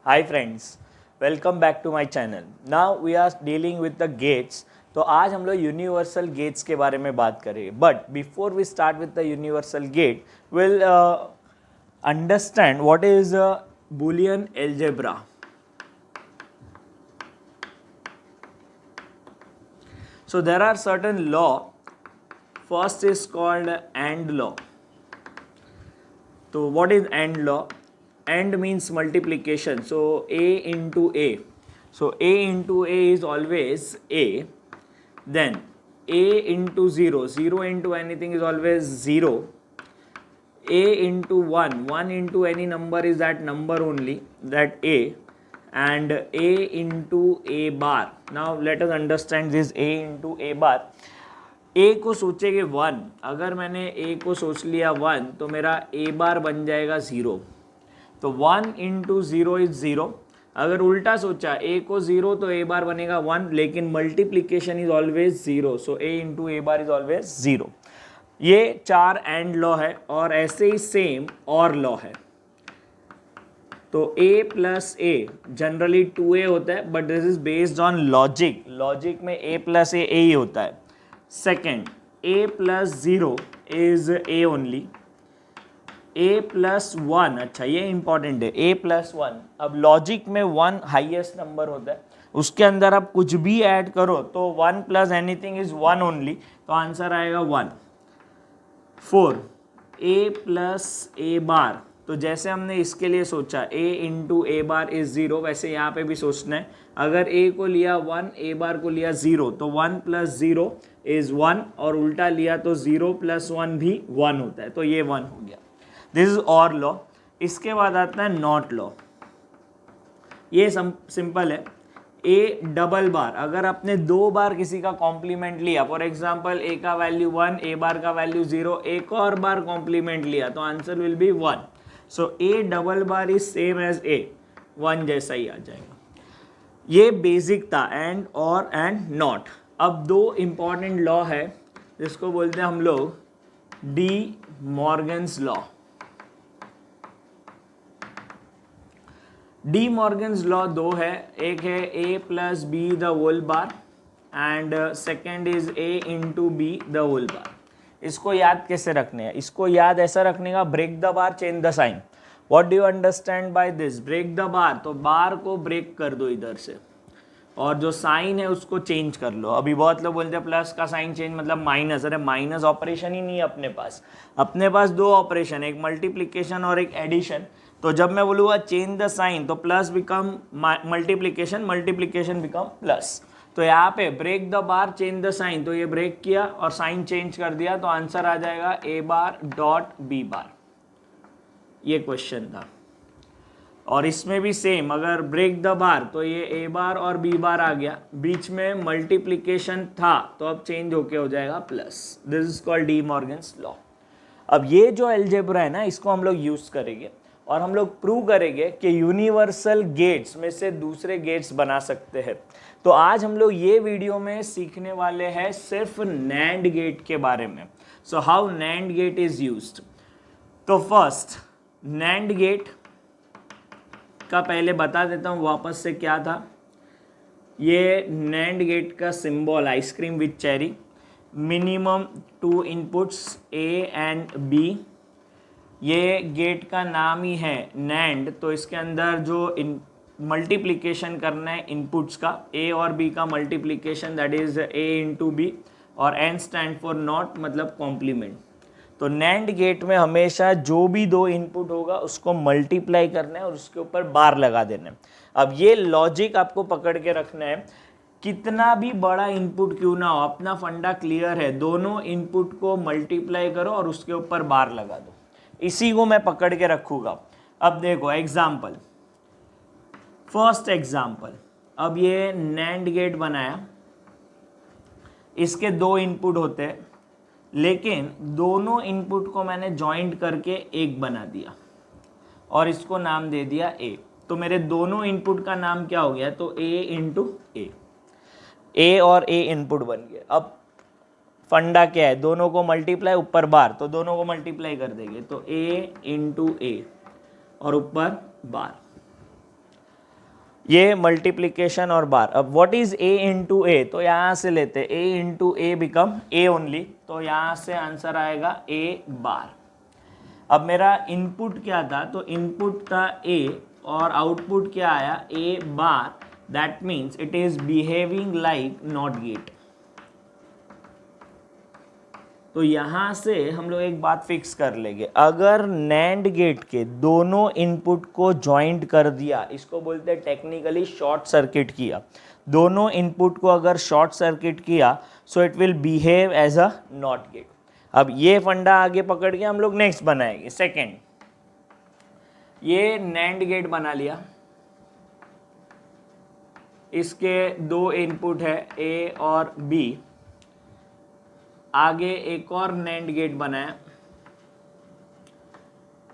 Hi friends, welcome back to my channel. Now we are dealing with the gates. तो आज हम लोग universal gets के बारे में बात करेंगे. But before we start with the universal gate will understand what is Boolean algebra. So there are certain law. First is called AND law. So what is AND law? AND means multiplication. So A into A. So A into A is always A. Then A into 0. 0 into anything is always 0. A into 1. 1 into any number is that number only. That A. And A into A bar. Now let us understand this A into A bar. A को सोचेंगे 1. अगर मैंने A को सोच लिया 1 तो मेरा A बार बन जाएगा 0. तो 1 इंटू 0 इज 0. अगर उल्टा सोचा A को 0 तो A बार बनेगा 1, लेकिन multiplication is always 0. So A into A bar is always 0. ये 4 एंड लॉ है. और ऐसे ही सेम और लॉ है. तो A plus A generally 2A होता है, but this is based on logic. Logic में A प्लस A ही होता है. Second, A plus 0 is A only. A plus 1, अच्छा ये इंपॉर्टेंट है. A प्लस 1, अब लॉजिक में 1 हाईएस्ट नंबर होता है. उसके अंदर आप कुछ भी ऐड करो तो 1 प्लस एनीथिंग इज 1 ओनली. तो आंसर आएगा 1. 4, A प्लस A बार. तो जैसे हमने इसके लिए सोचा A into A bar is 0, वैसे यहाँ पे भी सोचना है. अगर A को लिया 1, A बार को लिया 0, तो 1 प्लस 0 इज 1. और उल्टा लिया तो 0 प्लस 1 भी 1 होता है. तो ये 1 हो गया. This is OR law. इसके बाद आता है नॉट लॉ. ये सिंपल है. A डबल बार, अगर आपने 2 बार किसी का कॉम्प्लीमेंट लिया, फॉर एग्जाम्पल A का वैल्यू 1, A बार का वैल्यू 0, एक और बार कॉम्प्लीमेंट लिया तो answer will be 1. So A double bar is same as A. 1 जैसा ही आ जाएगा. ये बेसिक था एंड और एंड नॉट. अब 2 इंपॉर्टेंट लॉ है जिसको बोलते हैं हम लोग De Morgan's law. De Morgan's law 2 है. एक है A plus B the whole bar and second is A into B the whole bar. इसको याद कैसे रखने हैं? इसको याद ऐसा रखने का, break the bar change the sign. What do you understand by this? Break the bar, तो बार को ब्रेक कर दो इधर से और जो साइन है उसको चेंज कर लो. अभी बहुत लोग बोलते हैं प्लस का साइन चेंज मतलब माइनस. अरे माइनस ऑपरेशन ही नहीं है अपने पास. अपने पास 2 ऑपरेशन, एक मल्टीप्लिकेशन और एक एडिशन. तो जब मैं बोलूँगा चेंज द साइन तो plus become multiplication, multiplication become plus. तो यहाँ पे break the bar change the sign, तो ये ब्रेक किया और साइन चेंज कर दिया तो आंसर आ जाएगा A बार डॉट B बार. ये क्वेश्चन था. और इसमें भी सेम, अगर ब्रेक द बार तो ये A बार और B बार आ गया. बीच में मल्टीप्लिकेशन था तो अब चेंज होके हो जाएगा plus. This is called D Morgan's law. अब ये जो एल्जेब्रा है ना, इसको हम लोग यूज करेंगे और हम लोग प्रूव करेंगे कि यूनिवर्सल गेट्स में से दूसरे गेट्स बना सकते हैं. तो आज हम लोग ये वीडियो में सीखने वाले हैं सिर्फ नैंड गेट के बारे में. So how NAND gate is used. तो फर्स्ट नैंड गेट का पहले बता देता हूँ वापस से क्या था. ये नैंड गेट का symbol ice cream with cherry. Minimum 2 inputs A and B. ये गेट का नाम ही है नैंड, तो इसके अंदर जो मल्टीप्लिकेशन करना है इनपुट्स का, A और B का multiplication, that is A into B. और N स्टैंड फॉर नॉट, मतलब कॉम्प्लीमेंट. तो नैंड गेट में हमेशा जो भी 2 इनपुट होगा उसको मल्टीप्लाई करना है और उसके ऊपर बार लगा देना है. अब ये लॉजिक आपको पकड़ के रखना है. कितना भी बड़ा इनपुट क्यों ना हो, अपना फंडा क्लियर है. दोनों इनपुट को मल्टीप्लाई करो और उसके ऊपर बार लगा दो. इसी को मैं पकड़ के रखूँगा. अब देखो एग्जाम्पल, फर्स्ट एग्जाम्पल. अब ये नैंड गेट बनाया. इसके 2 इनपुट होते हैं, लेकिन दोनों इनपुट को मैंने जॉइंट करके एक बना दिया और इसको नाम दे दिया A. तो मेरे दोनों इनपुट का नाम क्या हो गया? तो A इंटू A और A इनपुट बन गया. अब फंडा क्या है? दोनों को मल्टीप्लाई, ऊपर बार, तो दोनों को मल्टीप्लाई कर देंगे तो A इंटू A और ऊपर बार. ये मल्टीप्लीकेशन और बार। अब व्हाट इज a इंटू ए, तो यहाँ से लेते a into A become a only, तो यहाँ से आंसर आएगा a बार। अब मेरा इनपुट क्या था, तो इनपुट था a और आउटपुट क्या आया a bar, that means it is behaving like not gate. तो यहाँ से हम लोग एक बात फिक्स कर लेंगे, अगर नैंड गेट के दोनों इनपुट को जॉइंट कर दिया, इसको बोलते हैं टेक्निकली शॉर्ट सर्किट किया, दोनों इनपुट को अगर शॉर्ट सर्किट किया so it will behave as a NOT gate. अब ये फंडा आगे पकड़ के हम लोग नेक्स्ट बनाएंगे। सेकेंड, ये नैंड गेट बना लिया, इसके दो इनपुट है ए और बी, आगे एक और नैंड गेट बनाया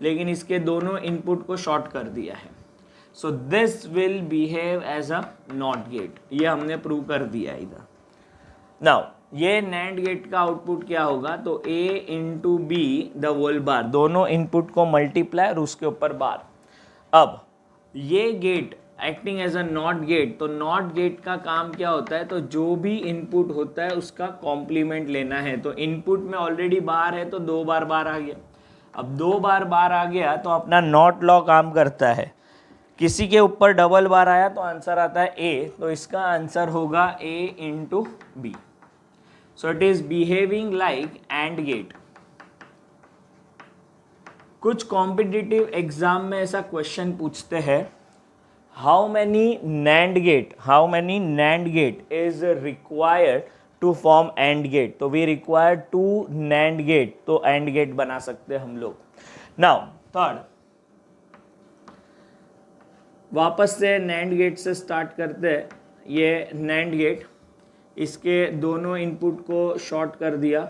लेकिन इसके दोनों इनपुट को शॉर्ट कर दिया है, so this will behave as a NOT gate. ये हमने प्रूव कर दिया इधर। नाउ ये नैंड गेट का आउटपुट क्या होगा, तो a into B the whole bar, दोनों इनपुट को मल्टीप्लाई और उसके ऊपर बार। अब ये gate acting as a NOT gate, तो नॉट गेट का काम क्या होता है, तो जो भी इनपुट होता है उसका कॉम्प्लीमेंट लेना है। तो इनपुट में ऑलरेडी बार है तो दो बार बार आ गया, अब दो बार बार आ गया तो अपना नॉट लॉ काम करता है, किसी के ऊपर डबल बार आया तो आंसर आता है ए, तो इसका आंसर होगा a into B. So it is behaving like AND gate. कुछ कॉम्पिटिटिव एग्जाम में ऐसा क्वेश्चन पूछते हैं, how many NAND gate is required to form AND gate, तो we require 2 NAND gate, तो AND gate बना सकते हैं हम लोग। Now थर्ड, वापस से NAND गेट से स्टार्ट करते हैं। ये NAND गेट, इसके दोनों इनपुट को शॉर्ट कर दिया,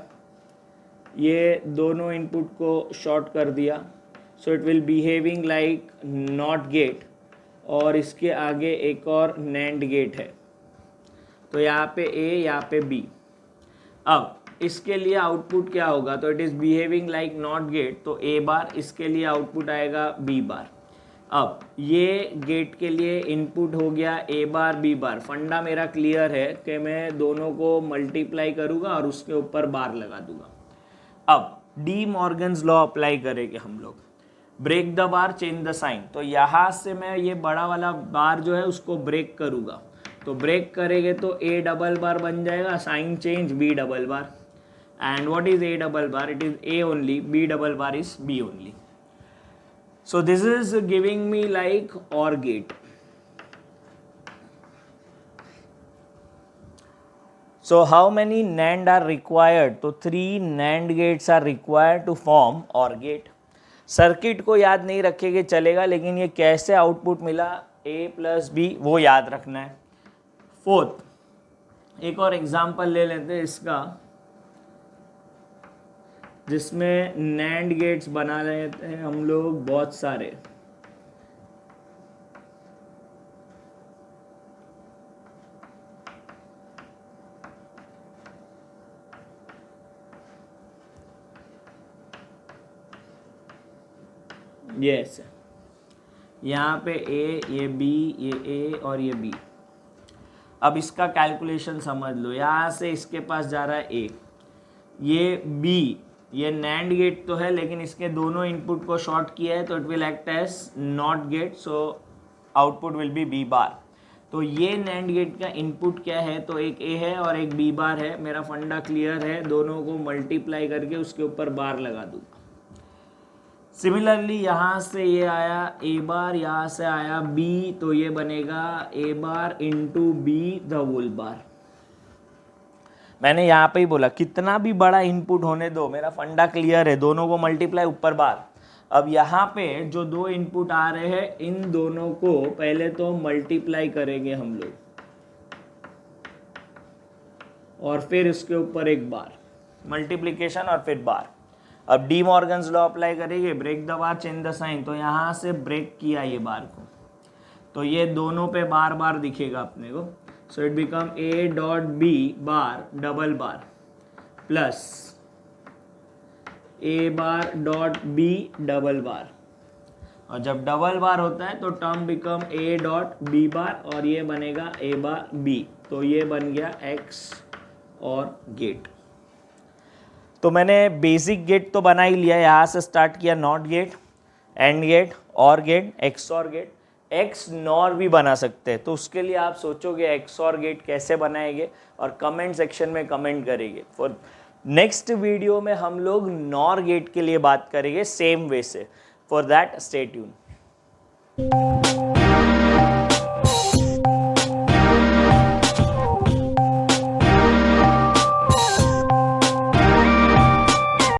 ये दोनों इनपुट को शॉर्ट कर दिया, सो it will behaving like not gate, और इसके आगे एक और नैंड गेट है, तो यहाँ पे A यहाँ पे B। अब इसके लिए आउटपुट क्या होगा, तो it is behaving like not gate, तो A बार, इसके लिए आउटपुट आएगा B बार। अब ये गेट के लिए इनपुट हो गया A बार B बार। फंडा मेरा क्लियर है कि मैं दोनों को मल्टीप्लाई करूँगा और उसके ऊपर बार लगा दूंगा। अब डी मॉर्गन्स लॉ अप्लाई करेंगे हम लोग, break the bar change the sign. तो यहाँ से मैं ये बड़ा वाला बार जो है उसको ब्रेक करूँगा, तो ब्रेक करेंगे तो a डबल बार बन जाएगा, sign change b double bar, and what is a double bar, it is a only, b double bar is b only. So this is giving me like OR gate. So how many NAND are required? तो 3 NAND gates are required to form OR gate। Circuit को याद नहीं रखेंगे चलेगा, लेकिन ये कैसे output मिला a प्लस बी वो याद रखना है। फोर्थ, एक और एग्जांपल ले लेते हैं इसका, जिसमें NAND गेट्स बना लेते हैं हम लोग बहुत सारे। यस, यहाँ पे A, ये B, ये A और ये B। अब इसका कैलकुलेशन समझ लो, यहाँ से इसके पास जा रहा है A, ये B, ये NANड गेट तो है लेकिन इसके दोनों इनपुट को शॉर्ट किया है, तो it will act as NOT gate, so output will be B bar. तो ये NANड गेट का इनपुट क्या है, तो एक A है और एक B बार है। मेरा फंडा क्लियर है, दोनों को मल्टीप्लाई करके उसके ऊपर बार लगा दूंगा। सिमिलरली यहाँ से ये आया A बार, यहाँ से आया B, तो ये बनेगा A bar into B the whole bar. मैंने यहाँ पे ही बोला कितना भी बड़ा इनपुट होने दो, मेरा फंडा क्लियर है, दोनों को मल्टीप्लाई ऊपर बार। अब यहाँ पे जो दो इनपुट आ रहे हैं, इन दोनों को पहले तो मल्टीप्लाई करेंगे हम लोग और फिर इसके ऊपर एक बार, मल्टीप्लिकेशन और फिर बार। अब डी मॉर्गन्स लॉ अप्लाई करेंगे, break the bar change the sign, तो यहाँ से ब्रेक किया ये बार को, तो ये दोनों पे बार बार दिखेगा अपने को, so it become A dot B bar double bar plus A bar dot B double bar. और जब डबल बार होता है तो term become A dot B bar और ये बनेगा ए बार बी, तो ये बन गया एक्स और गेट। तो मैंने बेसिक गेट तो बना ही लिया, यहाँ से स्टार्ट किया नॉट गेट, एंड गेट, और गेट, एक्स और गेट। एक्स नॉर भी बना सकते हैं, तो उसके लिए आप सोचोगे एक्स और गेट कैसे बनाएंगे और कमेंट सेक्शन में कमेंट करेंगे। फॉर नेक्स्ट वीडियो में हम लोग नॉर गेट के लिए बात करेंगे सेम वे से। For that stay tune.